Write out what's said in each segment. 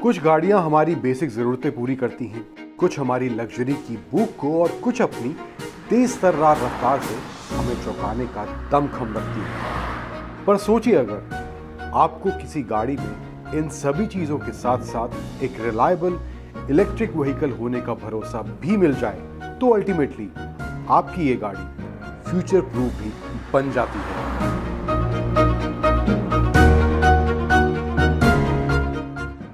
कुछ गाड़ियां हमारी बेसिक जरूरतें पूरी करती हैं, कुछ हमारी लग्जरी की भूख को और कुछ अपनी तेज तर्रार रफ्तार से हमें चौंकाने का दमखम रखती है। पर सोचिए, अगर आपको किसी गाड़ी में इन सभी चीजों के साथ साथ एक रिलायबल इलेक्ट्रिक व्हीकल होने का भरोसा भी मिल जाए, तो अल्टीमेटली आपकी ये गाड़ी फ्यूचर प्रूफ भी बन जाती है।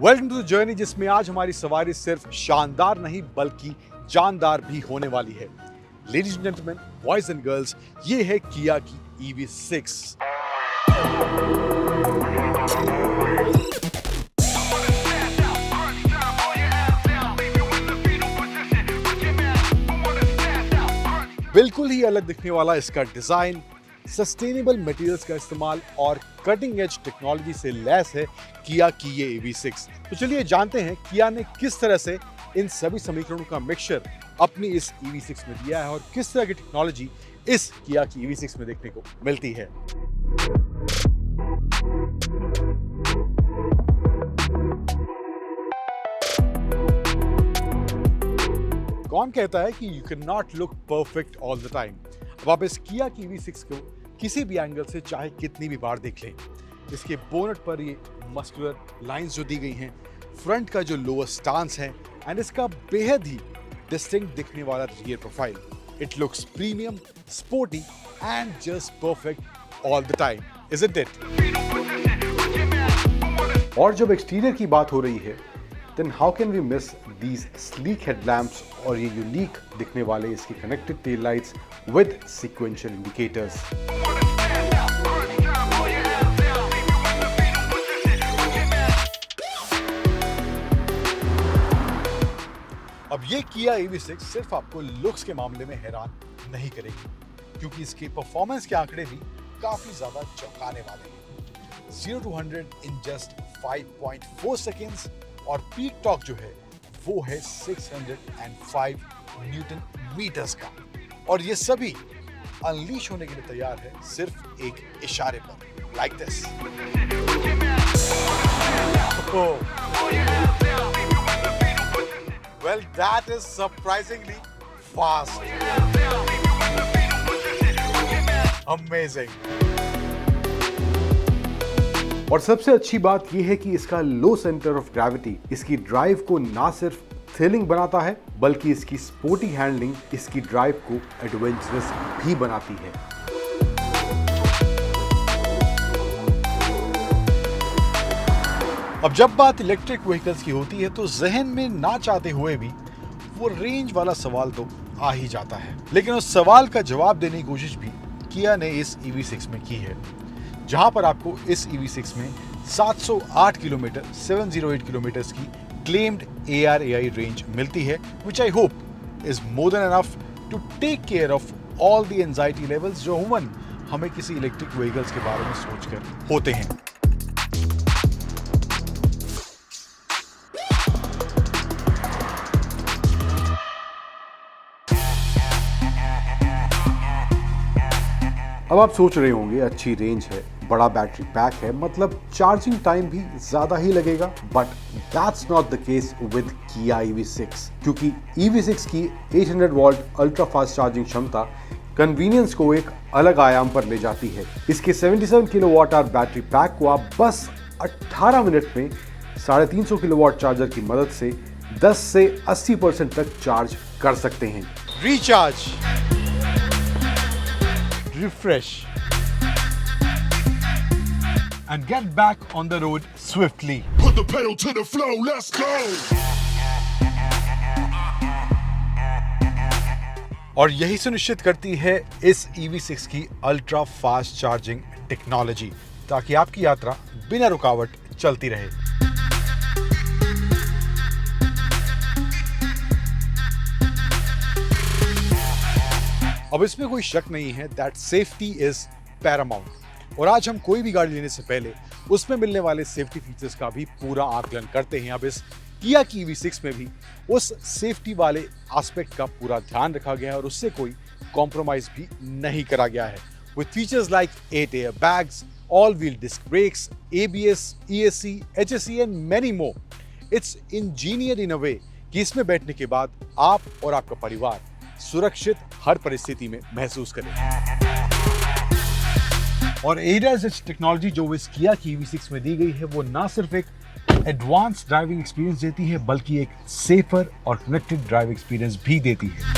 वेलकम टू द जर्नी, जिसमें आज हमारी सवारी सिर्फ शानदार नहीं बल्कि जानदार भी होने वाली है। Ladies and gentleman, boys and girls, ये है किया की EV6। बिल्कुल ही अलग दिखने वाला इसका डिजाइन, सस्टेनेबल मटेरियल्स का इस्तेमाल और कटिंग एज टेक्नोलॉजी से लैस है किया की ये EV6। तो चलिए जानते हैं किया ने किस तरह से इन सभी समीकरणों का मिक्सचर अपनी इस EV6 में दिया है और किस तरह की टेक्नोलॉजी इस किया की EV6 में देखने को मिलती है। कौन कहता है कि you can not look perfect all the time. अब आप इस किया की EV6 को किसी भी एंगल से चाहे कितनी भी बार देख लें, इसके बोनट पर ये मस्कुलर लाइंस जो दी गई हैं, फ्रंट का जो लोअर स्टांस है एंड इसका बेहद ही डिस्टिंक्ट दिखने वाला rear profile, it looks premium, sporty and just perfect all the time, isn't it? और जब एक्सटीरियर की बात हो रही है, then how can we miss these sleek headlamps और ये यूनिक दिखने वाले इसके connected tail lights with sequential indicators. अब ये किया EV6 सिर्फ आपको लुक्स के मामले में हैरान नहीं करेगी, क्योंकि इसके परफॉर्मेंस के आंकड़े भी काफी ज्यादा चौंकाने वाले हैं। 0 to 100 in just 5.4 seconds और पीक टॉर्क जो है वो है 605 न्यूटन मीटर्स का, और ये सभी अनलीश होने के लिए तैयार है सिर्फ एक इशारे पर, like this. Well, that is surprisingly fast, amazing. और सबसे अच्छी बात यह है कि इसका लो सेंटर ऑफ ग्रेविटी इसकी ड्राइव को ना सिर्फ थ्रिलिंग बनाता है, बल्कि इसकी स्पोर्टी हैंडलिंग इसकी ड्राइव को एडवेंचरस भी बनाती है। अब जब बात इलेक्ट्रिक व्हीकल्स की होती है तो जहन में ना चाहते हुए भी वो रेंज वाला सवाल तो आ ही जाता है, लेकिन उस सवाल का जवाब देने की कोशिश भी किया ने इस EV6 में की है, जहां पर आपको इस EV6 में 708 किलोमीटर 708 किलोमीटर्स की क्लेम्ड ARAI रेंज मिलती है, which I hope is more than enough to take care of all the anxiety levels जो अमूमन हमें किसी इलेक्ट्रिक व्हीकल्स के बारे में सोचकर होते हैं। अब आप सोच रहे होंगे, अच्छी रेंज है, बड़ा बैटरी पैक है, मतलब चार्जिंग टाइम भी ज्यादा ही लगेगा, but that's not the case with किया EV6, क्योंकि EV6 की 800 वोल्ट अल्ट्रा फास्ट चार्जिंग क्षमता कन्वीनियंस को एक अलग आयाम पर ले जाती है। इसके 77 किलोवाट आवर बैटरी पैक को आप बस 18 मिनट में 350 किलोवाट चार्जर की मदद से 10 से 80% तक चार्ज कर सकते हैं। Recharge, refresh and get back on the road swiftly. Put the pedal to the floor, let's go. और यही सुनिश्चित करती है इस EV6 की अल्ट्रा फास्ट चार्जिंग टेक्नोलॉजी, ताकि आपकी यात्रा बिना रुकावट चलती रहे। अब इसमें कोई शक नहीं है दैट सेफ्टी इज पैरामाउंट, और आज हम कोई भी गाड़ी लेने से पहले उसमें मिलने वाले सेफ्टी फीचर्स का भी पूरा आकलन करते हैं। अब इस किया की EV6 में भी उस सेफ्टी वाले एस्पेक्ट का पूरा ध्यान रखा गया है और उससे कोई कॉम्प्रोमाइज भी नहीं करा गया है। With features like 8 airbags, all-wheel disc brakes, ABS, ESC, HSE and many more, it's engineer in a way कि इसमें बैठने के बाद आप और आपका परिवार सुरक्षित हर परिस्थिति में महसूस करें। और ADAS टेक्नोलॉजी जो इस किया की EV6 में दी गई है वो ना सिर्फ एक एडवांस ड्राइविंग एक्सपीरियंस देती है बल्कि एक सेफर और कनेक्टेड ड्राइव एक्सपीरियंस भी देती है।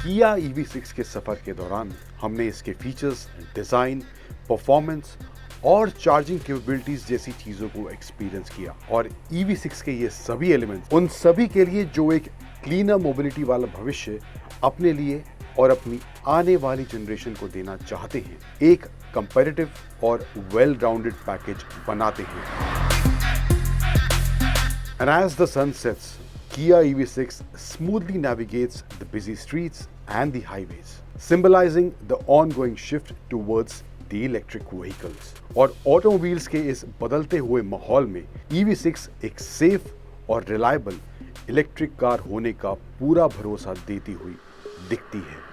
किया EV6 के सफर के दौरान हमने इसके फीचर्स, डिजाइन, परफॉर्मेंस और चार्जिंग कैपेबिलिटीज जैसी चीजों को एक्सपीरियंस किया और EV6 के ये सभी एलिमेंट्स उन सभी के लिए जो एक क्लीनर मोबिलिटी वाला भविष्य अपने लिए और अपनी आने वाली जनरेशन को देना चाहते हैं, एक कंपैरेटिव और वेल राउंडेड पैकेज बनाते हैं। And as the sun sets, Kia EV6 smoothly navigates the busy streets and the highways, symbolizing the ongoing shift towards the electric vehicles. और ऑटोमोबाइल्स के इस बदलते हुए माहौल में EV6 एक सेफ और रिलायबल इलेक्ट्रिक कार होने का पूरा भरोसा देती हुई दिखती है।